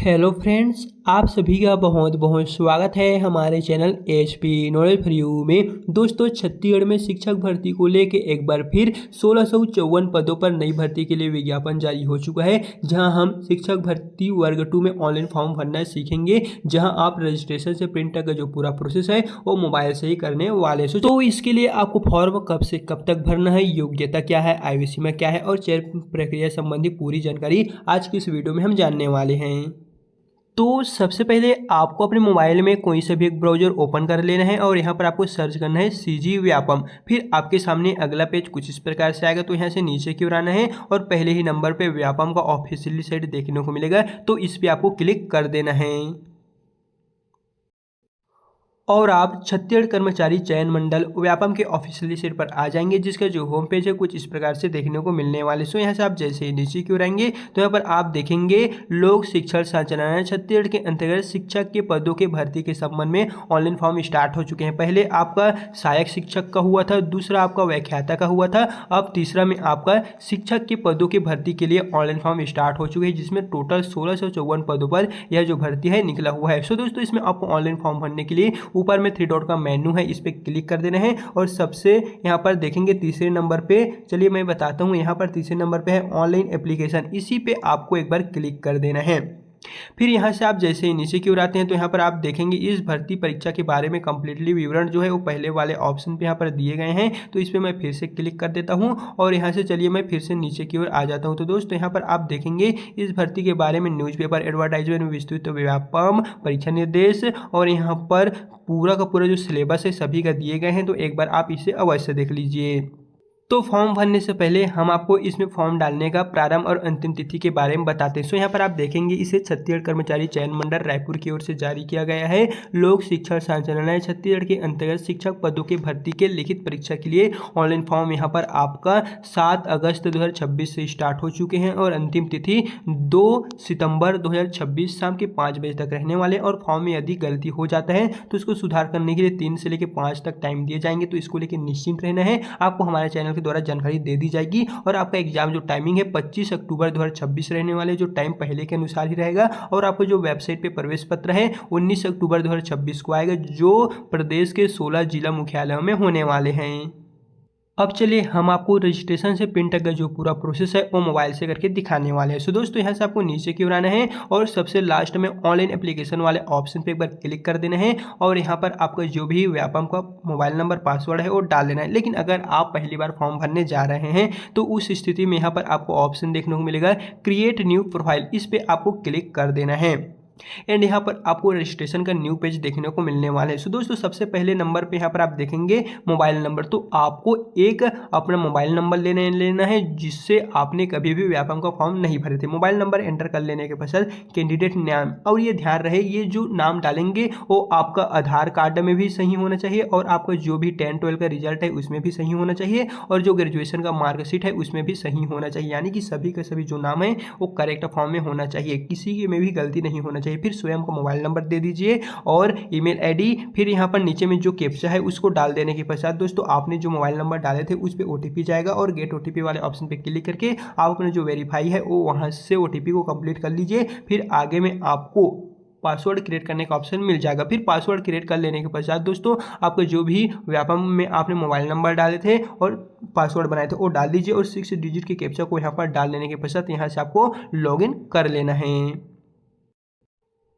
Hello friends, आप सभी का बहुत बहुत स्वागत है हमारे channel HP knowledge for you में। दोस्तों, छत्तीसगढ़ में शिक्षक भर्ती को लेकर एक बार फिर 1654 पदों पर नई भर्ती के लिए विज्ञापन जारी हो चुका है, जहां हम शिक्षक भर्ती वर्ग 2 में ऑनलाइन फॉर्म भरना सीखेंगे, जहां आप रजिस्ट्रेशन से प्रिंट का जो पूरा प्रोसेस है वो मोबाइल से ही करने वाले हैं। तो इसके लिए आपको फॉर्म कब से कब तक भरना है, योग्यता क्या है, IBC में क्या है और चयन प्रक्रिया संबंधी पूरी जानकारी आज की इस वीडियो में हम जानने वाले हैं। तो सबसे पहले आपको अपने मोबाइल में कोई सा भी एक ब्राउज़र ओपन कर लेना है और यहाँ पर आपको सर्च करना है CG व्यापम। फिर आपके सामने अगला पेज कुछ इस प्रकार से आएगा। तो यहाँ से नीचे की ओर आना है और पहले ही नंबर पे व्यापम का ऑफिशियली साइट देखने को मिलेगा, तो इस पर आपको क्लिक कर देना है और आप छत्तीसगढ़ कर्मचारी चयन मंडल व्यापम के ऑफिशियली साइट पर आ जाएंगे, जिसका जो होम पेज है कुछ इस प्रकार से देखने को मिलने वाले। सो यहाँ से आप जैसे ही नीचे की ओर आएंगे तो यहाँ पर आप देखेंगे लोक शिक्षण संचालनालय छत्तीसगढ़ के अंतर्गत शिक्षक के पदों के भर्ती के संबंध में ऑनलाइन फॉर्म स्टार्ट हो चुके हैं। पहले आपका सहायक शिक्षक का हुआ था, दूसरा आपका व्याख्याता का हुआ था, अब तीसरा में आपका शिक्षक के पदों की भर्ती के लिए ऑनलाइन फॉर्म स्टार्ट हो चुके हैं, जिसमें टोटल 1654 पदों पर यह जो भर्ती है निकला हुआ है। सो दोस्तों, इसमें आपको ऑनलाइन फॉर्म भरने के लिए ऊपर में 3 डॉट का मेन्यू है, इस पर क्लिक कर देना है और सबसे यहाँ पर देखेंगे तीसरे नंबर पे, चलिए मैं बताता हूँ, यहाँ पर तीसरे नंबर पे है ऑनलाइन एप्लीकेशन, इसी पे आपको एक बार क्लिक कर देना है। फिर यहाँ से आप जैसे ही नीचे की ओर आते हैं तो यहाँ पर आप देखेंगे इस भर्ती परीक्षा के बारे में कंप्लीटली विवरण जो है वो पहले वाले ऑप्शन पे यहाँ पर दिए गए हैं। तो इस पर मैं फिर से क्लिक कर देता हूँ और यहाँ से चलिए मैं फिर से नीचे की ओर आ जाता हूँ। तो दोस्तों, यहाँ पर आप देखेंगे इस भर्ती के बारे में न्यूज़पेपर एडवर्टाइजमेंट, विस्तृत व्यापम, परीक्षा निर्देश और यहाँ पर पूरा का पूरा जो सिलेबस है सभी का दिए गए हैं। तो एक बार आप इसे अवश्य देख लीजिए। तो फॉर्म भरने से पहले हम आपको इसमें फॉर्म डालने का प्रारंभ और अंतिम तिथि के बारे में बताते हैं। सो यहाँ पर आप देखेंगे इसे छत्तीसगढ़ कर्मचारी चयन मंडल रायपुर की ओर से जारी किया गया है। लोक शिक्षण संचालनालय छत्तीसगढ़ के अंतर्गत शिक्षक पदों के भर्ती के लिखित परीक्षा के लिए ऑनलाइन फॉर्म यहाँ पर आपका 7 अगस्त 2026 से स्टार्ट हो चुके हैं और अंतिम तिथि 2 सितंबर 2026 शाम के 5 बजे तक रहने वाले। और फॉर्म में यदि गलती हो जाता है तो उसको सुधार करने के लिए 3 से लेकर 5 तक टाइम दिए जाएंगे। तो इसको लेकर निश्चिंत रहना है, आपको हमारे चैनल के द्वारा जानकारी दे दी जाएगी। और आपका एग्जाम जो टाइमिंग है 25 अक्टूबर 2026 रहने वाले, जो टाइम पहले के अनुसार ही रहेगा। और आपको जो वेबसाइट पे प्रवेश पत्र है 19 अक्टूबर 2026 को आएगा, जो प्रदेश के 16 जिला मुख्यालयों में होने वाले हैं। अब चलिए हम आपको रजिस्ट्रेशन से प्रिंट तक का जो पूरा प्रोसेस है वो मोबाइल से करके दिखाने वाले हैं। सो दोस्तों, यहाँ से आपको नीचे की ओर आना है और सबसे लास्ट में ऑनलाइन एप्लीकेशन वाले ऑप्शन पे एक बार क्लिक कर देना है और यहाँ पर आपका जो भी व्यापम का मोबाइल नंबर, पासवर्ड है वो डाल देना है। लेकिन अगर आप पहली बार फॉर्म भरने जा रहे हैं तो उस स्थिति में यहाँ पर आपको ऑप्शन देखने को मिलेगा क्रिएट न्यू प्रोफाइल, इस पर आपको क्लिक कर देना है एंड यहाँ पर आपको रजिस्ट्रेशन का न्यू पेज देखने को मिलने वाला है। सो दोस्तों, सबसे पहले नंबर पे यहाँ पर आप देखेंगे मोबाइल नंबर। तो आपको एक अपना मोबाइल नंबर लेना है जिससे आपने कभी भी व्यापम का फॉर्म नहीं भरे थे। मोबाइल नंबर एंटर कर लेने के पश्चात कैंडिडेट नाम, और ये ध्यान रहे ये जो नाम डालेंगे वो आपका आधार कार्ड में भी सही होना चाहिए और आपका जो भी 10-12 का रिजल्ट है उसमें भी सही होना चाहिए और जो ग्रेजुएशन का मार्कशीट है उसमें भी सही होना चाहिए। यानी कि सभी के सभी जो नाम है वो करेक्ट फॉर्म में होना चाहिए, किसी में भी गलती नहीं होना चाहिए। फिर स्वयं का मोबाइल नंबर दे दीजिए और ईमेल आईडी। फिर यहाँ पर नीचे में जो कैप्चा है उसको डाल देने के पश्चात दोस्तों आपने जो मोबाइल नंबर डाले थे उस पर OTP जाएगा और गेट OTP वाले ऑप्शन पे क्लिक करके आप अपने जो वेरीफाई है वो वहाँ से OTP को कंप्लीट कर लीजिए। फिर आगे में आपको पासवर्ड क्रिएट करने का ऑप्शन मिल जाएगा। फिर पासवर्ड क्रिएट कर लेने के पश्चात दोस्तों आपका जो भी व्यापम में आपने मोबाइल नंबर डाले थे और पासवर्ड बनाए थे वो डाल दीजिए और 6 डिजिट के कैप्चा को यहाँ पर डाल लेने के पश्चात यहाँ से आपको लॉगिन कर लेना है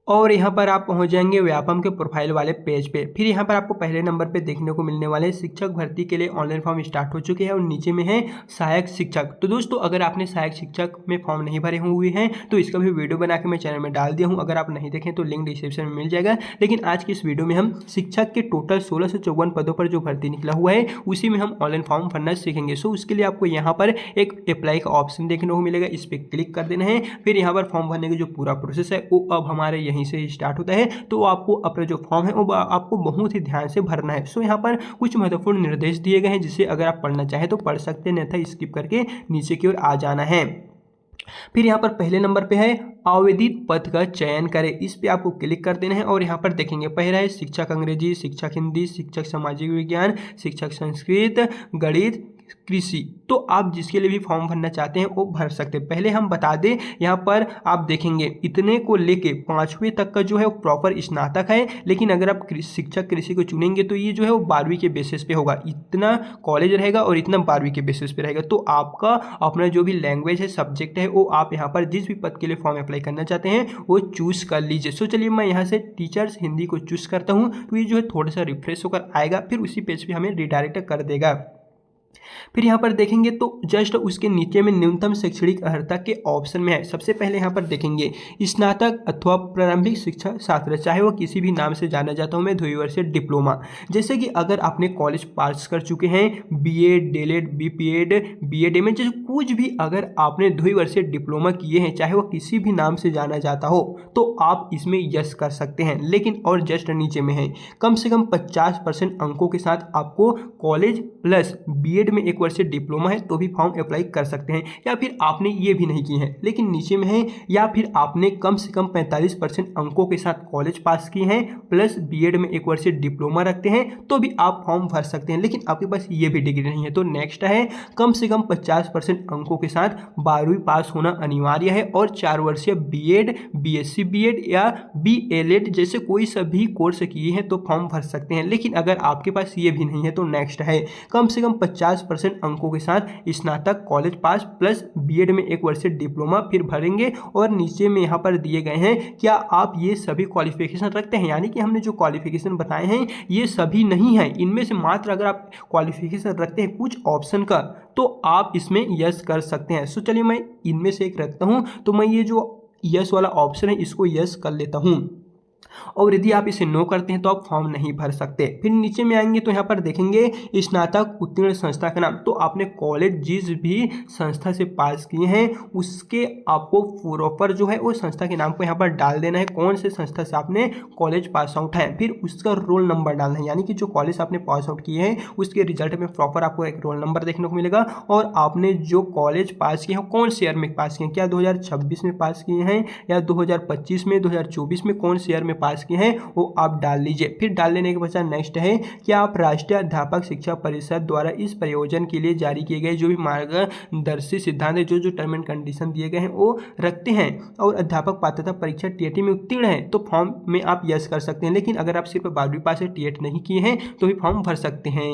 और यहाँ पर आप पहुँच जाएंगे व्यापम के प्रोफाइल वाले पेज पे। फिर यहाँ पर आपको पहले नंबर पे देखने को मिलने वाले शिक्षक भर्ती के लिए ऑनलाइन फॉर्म स्टार्ट हो चुके हैं और नीचे में है सहायक शिक्षक। तो दोस्तों, अगर आपने सहायक शिक्षक में फॉर्म नहीं भरे हुए हैं तो इसका भी वीडियो बना के मैं चैनल में डाल दिया हूँ, अगर आप नहीं देखें तो लिंक डिस्क्रिप्शन में मिल जाएगा। लेकिन आज की इस वीडियो में हम शिक्षक के टोटल 1654 पदों पर जो भर्ती निकला हुआ है उसी में हम ऑनलाइन फॉर्म भरना सीखेंगे। सो उसके लिए आपको यहाँ पर एक अप्लाई का ऑप्शन देखने को मिलेगा, इस पर क्लिक कर देना है। फिर यहाँ पर फॉर्म भरने का जो पूरा प्रोसेस है वो अब हमारे यहीं से स्टार्ट होता है। तो आपको अपना जो फॉर्म है वो आपको बहुत ही ध्यान से भरना है। सो यहाँ पर कुछ महत्वपूर्ण निर्देश दिए गए हैं जिसे अगर आप पढ़ना चाहें तो पढ़ सकते हैं, अन्यथा स्किप करके नीचे की ओर आ जाना है। फिर यहाँ पर पहले नंबर पे है आवेदित पद का चयन करें, इस पे आपको क्लिक कर देना है और यहाँ पर देखेंगे पहला है शिक्षक अंग्रेजी, शिक्षक हिंदी, शिक्षक सामाजिक विज्ञान, शिक्षक संस्कृत, गणित, कृषि, तो आप जिसके लिए भी फॉर्म भरना चाहते हैं वो भर सकते हैं। पहले हम बता दें, यहाँ पर आप देखेंगे इतने को लेके 5वीं तक का जो है वो प्रॉपर स्नातक है, लेकिन अगर आप शिक्षक कृषि को चुनेंगे तो ये जो है वो 12वीं के बेसिस पे होगा, इतना कॉलेज रहेगा और इतना 12वीं के बेसिस पे रहेगा। तो आपका अपना जो भी लैंग्वेज है, सब्जेक्ट है, वो आप यहाँ पर जिस भी पद के लिए फॉर्म अप्लाई करना चाहते हैं वो चूज कर लीजिए। सो चलिए मैं यहाँ से टीचर्स हिंदी को चूज करता हूँ, तो ये जो है थोड़ा सा रिफ्रेश होकर आएगा, फिर उसी पेज पे हमें रिडायरेक्ट कर देगा। फिर यहाँ पर देखेंगे तो जस्ट उसके नीचे में न्यूनतम शैक्षणिक अर्हता के ऑप्शन में है, सबसे पहले यहाँ पर देखेंगे स्नातक अथवा प्रारंभिक शिक्षा छात्र, चाहे वो किसी भी नाम से जाना जाता हूँ मैं, 2 वर्षीय डिप्लोमा। जैसे कि अगर आपने कॉलेज पास कर चुके हैं, B Ed, D El Ed, B P Ed, B Ed, MA, जैसे कुछ भी अगर आपने 2 वर्षीय डिप्लोमा किए हैं, चाहे वो किसी भी नाम से जाना जाता हो, तो आप इसमें यस कर सकते हैं। लेकिन और जस्ट नीचे में है कम से कम 50% अंकों के साथ आपको कॉलेज प्लस बीएड में 1 वर्षीय डिप्लोमा है तो भी फॉर्म अप्लाई कर सकते हैं, या फिर आपने ये भी नहीं किए हैं लेकिन नीचे में है, या फिर आपने कम से कम 45% अंकों के साथ कॉलेज पास किए हैं प्लस बीएड में 1 वर्षीय डिप्लोमा रखते हैं तो भी आप फॉर्म भर सकते हैं, लेकिन आपके पास ये भी डिग्री नहीं है। तो नेक्स्ट है कम से कम 50% अंकों के साथ 12वीं पास होना अनिवार्य है और 4 वर्षीय बीएड, बीएससी बीएड या बीएलएड जैसे कोई सभी कोर्स किए हैं तो फॉर्म भर सकते हैं। लेकिन अगर आपके पास ये भी नहीं है तो नेक्स्ट है कम से कम 50% अंकों के साथ स्नातक कॉलेज पास प्लस बीएड में 1 वर्षीय डिप्लोमा फिर भरेंगे। और नीचे में यहाँ पर दिए गए हैं क्या आप ये सभी क्वालिफिकेशन रखते हैं, यानी कि हमने जो क्वालिफिकेशन बताए हैं ये सभी नहीं है, इनमें से मात्र अगर आप क्वालिफिकेशन रखते हैं कुछ ऑप्शन का तो आप इसमें यस कर सकते हैं। सो चलिए मैं इनमें से एक रखता हूँ, तो मैं ये जो यस वाला ऑप्शन है इसको यस कर लेता हूँ, और यदि आप इसे नो करते हैं तो आप फॉर्म नहीं भर सकते। फिर नीचे में आएंगे तो यहाँ पर देखेंगे स्नातक उत्तीर्ण संस्था का नाम, तो आपने कॉलेज जिस भी संस्था से पास किए हैं उसके आपको प्रॉपर जो है वो संस्था के नाम को यहाँ पर डाल देना है, कौन से संस्था से आपने कॉलेज पास आउट है, फिर उसका रोल नंबर डालना है, यानी कि जो कॉलेज आपने पास आउट किए हैं उसके रिजल्ट में प्रॉपर आपको एक रोल नंबर देखने को मिलेगा, और आपने जो कॉलेज पास किए हैं कौन से ईयर में पास किए हैं, क्या 2026 में पास किए हैं या 2025 में, 2024 में, कौन से ईयर में पास किए हैं वो आप डाल लीजिए। फिर डाल लेने के पश्चात नेक्स्ट है कि आप राष्ट्रीय अध्यापक शिक्षा परिषद द्वारा इस प्रयोजन के लिए जारी किए गए जो भी मार्गदर्शी सिद्धांत है, जो टर्म एंड कंडीशन दिए गए हैं वो रखते हैं, और अध्यापक पात्रता परीक्षा टीएटी में उत्तीर्ण है तो फॉर्म में आप यस कर सकते हैं। लेकिन अगर आप सिर्फ 12वीं पास है, टीएटी नहीं किए हैं तो भी फॉर्म भर सकते हैं।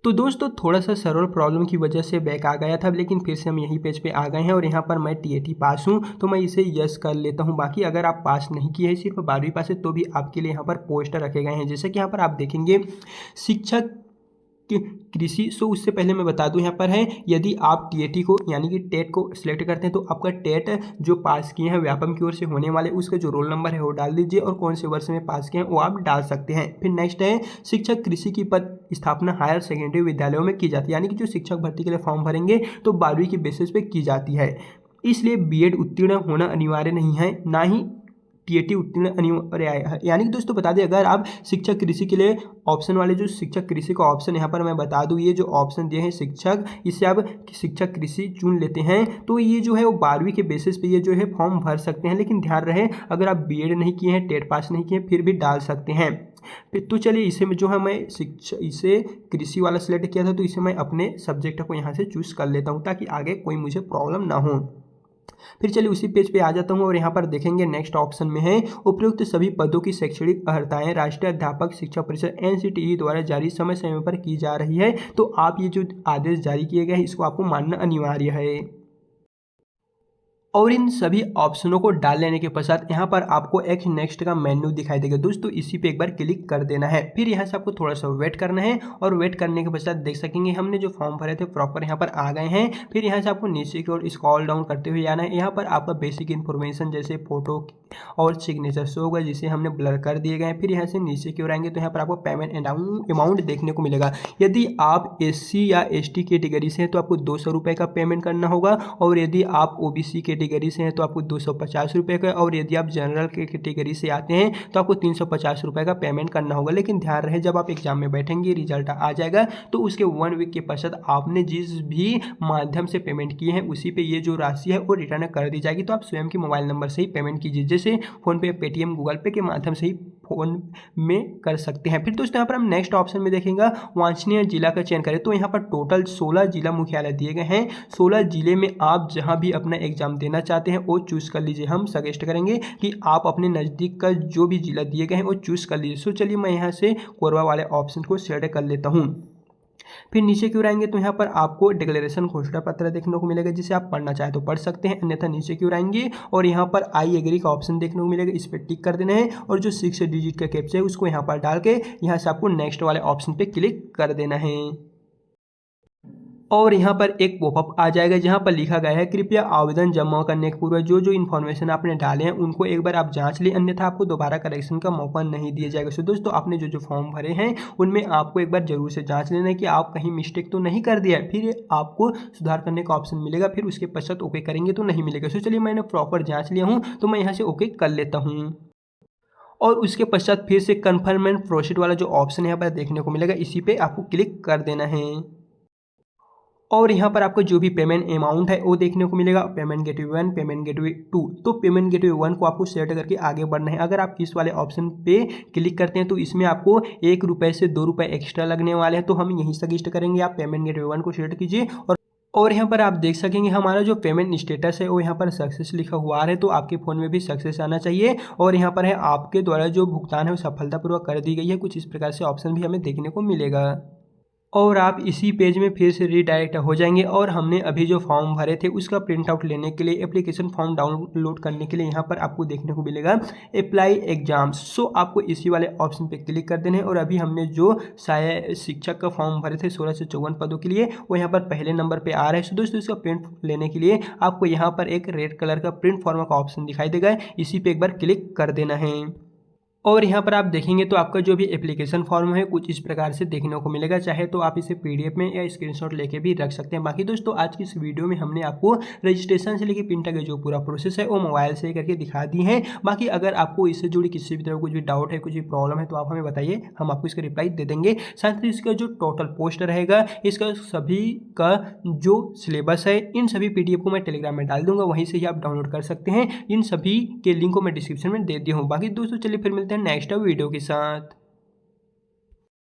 तो दोस्तों थोड़ा सा सर्वर प्रॉब्लम की वजह से बैक आ गया था, लेकिन फिर से हम यही पेज पे आ गए हैं और यहाँ पर मैं टीएटी पास हूँ तो मैं इसे यस कर लेता हूँ। बाकी अगर आप पास नहीं किए हैं, सिर्फ 12वीं पास है, तो भी आपके लिए यहाँ पर पोस्टर रखे गए हैं। जैसे कि यहाँ पर आप देखेंगे शिक्षक कृषि, सो उससे पहले मैं बता दूं यहाँ पर है यदि आप टीएटी को यानी कि टेट को सिलेक्ट करते हैं तो आपका टेट जो पास किए हैं व्यापम की ओर से होने वाले उसका जो रोल नंबर है वो डाल दीजिए, और कौन से वर्ष में पास किए हैं वो आप डाल सकते हैं। फिर नेक्स्ट है शिक्षक कृषि की पद स्थापना हायर सेकेंडरी विद्यालयों में की जाती है, यानी कि जो शिक्षक भर्ती के लिए फॉर्म भरेंगे तो 12वीं के बेसिस पे की जाती है, इसलिए बीएड उत्तीर्ण होना अनिवार्य नहीं है, ना ही टीएटी उत्तीर्ण अनिवार्य है। यानी कि दोस्तों बता दें अगर आप शिक्षक कृषि के लिए ऑप्शन वाले जो शिक्षक कृषि का ऑप्शन यहाँ पर मैं बता दूं, ये जो ऑप्शन दिए हैं शिक्षक, इससे आप शिक्षक कृषि चुन लेते हैं तो ये जो है वो 12वीं के बेसिस पे ये जो है फॉर्म भर सकते हैं। लेकिन ध्यान रहे अगर आप बीएड नहीं किए हैं, टेट पास नहीं किए हैं, फिर भी डाल सकते हैं। फिर तो चलिए इसे में जो है मैं इसे कृषि वाला सिलेक्ट किया था तो इसे मैं अपने सब्जेक्ट को यहाँ से चूज कर लेता हूँ ताकि आगे कोई मुझे प्रॉब्लम ना हो। फिर चलिए उसी पेज पे आ जाता हूँ और यहाँ पर देखेंगे नेक्स्ट ऑप्शन में है उपयुक्त सभी पदों की शैक्षणिक अर्हताएं राष्ट्रीय अध्यापक शिक्षा परिषद एनसीटीई द्वारा जारी समय समय पर की जा रही है, तो आप ये जो आदेश जारी किए गए हैं इसको आपको मानना अनिवार्य है। और इन सभी ऑप्शनों को डाल लेने के पश्चात यहाँ पर आपको एक नेक्स्ट का मेन्यू दिखाई देगा। दोस्तों इसी पे एक बार क्लिक कर देना है, फिर यहाँ से आपको थोड़ा सा वेट करना है, और वेट करने के पश्चात देख सकेंगे हमने जो फॉर्म भरे थे प्रॉपर यहाँ पर आ गए हैं। फिर यहाँ से आपको नीचे की ओर स्क्रॉल डाउन करते हुए आना है, यहाँ पर आपका बेसिक इन्फॉर्मेशन जैसे फोटो और सिग्नेचर शो होगा जिसे हमने ब्लर कर दिए गए हैं। फिर यहाँ से नीचे की ओर आएंगे तो यहाँ पर आपको पेमेंट अमाउंट देखने को मिलेगा। यदि आप एससी या एसटी कैटेगरी से हैं तो आपको 200 रुपये का पेमेंट करना होगा, और यदि आप ओबीसी कैटेगरी से हैं तो आपको 250 रुपये का, और यदि आप जनरल के कैटेगरी से आते हैं तो आपको 350 रुपये का पेमेंट करना होगा। लेकिन ध्यान रहे जब आप एग्जाम में बैठेंगे रिजल्ट आ जाएगा तो उसके 1 वीक के पश्चात आपने जिस भी माध्यम से पेमेंट किए हैं उसी पे ये जो राशि है वो रिटर्न कर दी जाएगी। तो आप स्वयं के मोबाइल नंबर से ही पेमेंट कीजिए, जैसे फोनपे, पेटीएम, गूगल पे के माध्यम से ही फ़ोन में कर सकते हैं। फिर दोस्तों यहाँ पर हम नेक्स्ट ऑप्शन में देखेंगे वांछनीय जिला का चयन करें, तो यहाँ पर टोटल 16 जिला मुख्यालय दिए गए हैं। 16 जिले में आप जहाँ भी अपना एग्जाम देना चाहते हैं वो चूज़ कर लीजिए। हम सजेस्ट करेंगे कि आप अपने नज़दीक का जो भी जिला दिए गए हैं वो चूज़ कर लीजिए। सो चलिए मैं यहाँ से कोरबा वाले ऑप्शन को सेलेक्ट कर लेता हूँ। फिर नीचे की ओर आएंगे तो यहाँ पर आपको डिक्लेरेशन घोषणा पत्र देखने को मिलेगा, जिसे आप पढ़ना चाहे तो पढ़ सकते हैं, अन्यथा नीचे की ओर आएंगे और यहाँ पर आई एग्री का ऑप्शन देखने को मिलेगा, इस पर टिक कर देना है और जो 6 डिजिट का कैप्चा है उसको यहाँ पर डाल के यहाँ से आपको नेक्स्ट वाले ऑप्शन पे क्लिक कर देना है। और यहाँ पर एक पॉपअप आ जाएगा जहाँ पर लिखा गया है कृपया आवेदन जमा करने के पूर्व जो जो इन्फॉर्मेशन आपने डाले हैं उनको एक बार आप जांच लें, अन्यथा आपको दोबारा करेक्शन का मौका नहीं दिया जाएगा। सो दोस्तों आपने जो जो फॉर्म भरे हैं उनमें आपको एक बार जरूर से जांच लेना है कि आप कहीं मिस्टेक तो नहीं कर दिया है, फिर आपको सुधार करने का ऑप्शन मिलेगा, फिर उसके पश्चात ओके करेंगे तो नहीं मिलेगा। सो चलिए मैंने प्रॉपर जाँच लिया हूँ तो मैं यहाँ से ओके कर लेता हूँ और उसके पश्चात फिर से कन्फर्म एंड प्रोसीड वाला जो ऑप्शन यहाँ पर देखने को मिलेगा, इसी पे आपको क्लिक कर देना है और यहाँ पर आपको जो भी पेमेंट अमाउंट है वो देखने को मिलेगा, पेमेंट गेटवे 1, पेमेंट गेटवे 2। तो पेमेंट गेटवे 1 को आपको सेलेक्ट करके आगे बढ़ना है। अगर आप इस वाले ऑप्शन पे क्लिक करते हैं तो इसमें आपको 1 रुपये से 2 रुपये एक्स्ट्रा लगने वाले हैं, तो हम यही सजेस्ट करेंगे आप पेमेंट गेटवे 1 को सेलेक्ट कीजिए। और यहाँ पर आप देख सकेंगे हमारा जो पेमेंट स्टेटस है वो यहाँ पर सक्सेस लिखा हुआ है, तो आपके फ़ोन में भी सक्सेस आना चाहिए और यहाँ पर है आपके द्वारा जो भुगतान है वो सफलतापूर्वक कर दी गई है। कुछ इस प्रकार से ऑप्शन भी हमें देखने को मिलेगा और आप इसी पेज में फिर से रीडायरेक्ट हो जाएंगे और हमने अभी जो फॉर्म भरे थे उसका प्रिंट आउट लेने के लिए एप्लीकेशन फॉर्म डाउनलोड करने के लिए यहाँ पर आपको देखने को मिलेगा अप्लाई एग्जाम्स। सो आपको इसी वाले ऑप्शन पे क्लिक कर देना है और अभी हमने जो शिक्षक का फॉर्म भरे थे 16 से 54 पदों के लिए वो यहाँ पर पहले नंबर पर आ रहा है। सो दोस्तों इसका प्रिंट लेने के लिए आपको यहाँ पर एक रेड कलर का प्रिंट फॉर्म का ऑप्शन दिखाई देगा, इसी पर एक बार क्लिक कर देना है और यहाँ पर आप देखेंगे तो आपका जो भी एप्लीकेशन फॉर्म है कुछ इस प्रकार से देखने को मिलेगा। चाहे तो आप इसे पीडीएफ में या स्क्रीनशॉट लेके भी रख सकते हैं। बाकी दोस्तों आज की इस वीडियो में हमने आपको रजिस्ट्रेशन से लेकर पिन तक का जो पूरा प्रोसेस है वो मोबाइल से करके दिखा दी है। बाकी अगर आपको इससे जुड़ी किसी भी तरह कुछ भी डाउट है, कुछ भी प्रॉब्लम है तो आप हमें बताइए, हम आपको इसका रिप्लाई दे देंगे। साथ ही इसका जो टोटल पोस्ट रहेगा, इसका सभी का जो सिलेबस है, इन सभी पीडीएफ को मैं टेलीग्राम में डाल दूंगा, वहीं से ही आप डाउनलोड कर सकते हैं। इन सभी के लिंक को मैं डिस्क्रिप्शन में दे दिया हूँ। बाकी दोस्तों चलिए फिर मिलते हैं नेक्स्ट वीडियो के साथ।